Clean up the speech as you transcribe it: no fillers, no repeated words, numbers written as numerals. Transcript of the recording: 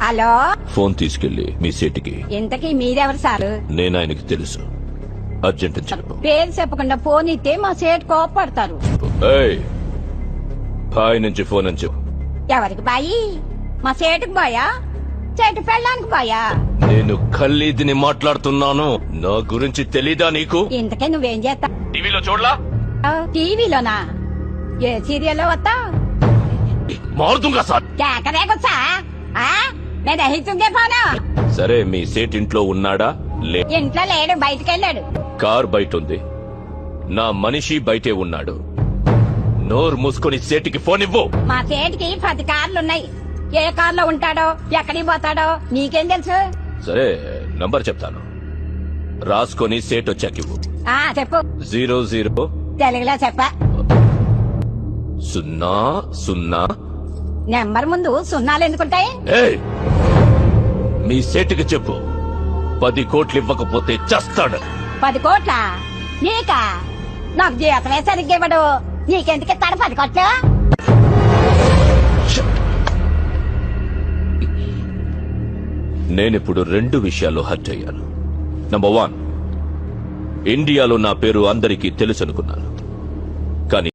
Hello, phone తీసుకెళ్లి మీ సేటికి. ఇంతకీ మీరెవరు సారు? నేను ఆయనకి తెలుసు. అర్జెంట్ అని చెప్పు. పేరు చెప్పకుండా ఫోన్ ఇస్తే మా సేటు కోపడతారు. ఏయ్, బాయ్ నుంచి ఫోన్ అని చెప్పు. ఎవరికి బాయి? మా సేటుకు బాయా, చెట్టు పెళ్ళానికి బాయా? నేను ఖల్లీదిని మాట్లాడుతున్నాను. నా గురించి తెలీదా నీకు? ఇంతకే నువ్వేం చేస్తా? టీవీలో చూడలా? టీవీలోనా? ఏ సీరియల్లో వస్తా? మారుతుంగా సార్. కేకరేకొచ్చా? నేను దహిస్తుందే పోను. సరే, మీ సేట్ ఇంట్లో ఉన్నాడా? ఇంట్లో లేడు, బయటకెళ్ళాడు. కార్ బయట ఉంది. నా మనిషి బయటే ఉన్నాడు. నోరు మూసుకొని సేటికి ఫోన్ ఇవ్వు. మా సేటికి 10 కార్లున్నాయి. ఏ కార్లో ఉంటాడో, ఎక్కడికి పోతాడో నీకేం తెలుసు? సరే, నంబర్ చెప్తాను, రాసుకొని సేట్ వచ్చాక ఇవ్వు. చెప్పు. 00 తెలుగులో చెప్పా. 00. నెంబర్ ముందు సున్నాలు ఎందుకుంటాయి? ఏయ్, మీ సేటుకి చెప్పు, 10 కోట్లు ఇవ్వకపోతే చస్తాడు. 10 కోట్ల? నీకా? నాకు జీతమే సరిగ్గా ఇవ్వడు. నీకెందుకు ఇస్తాడు 10 కోట్లు? నేనిప్పుడు 2 విషయాల్లో హర్ట్ అయ్యాను. నంబర్ 1, ఇండియాలో నా పేరు అందరికీ తెలుసు అనుకున్నాను.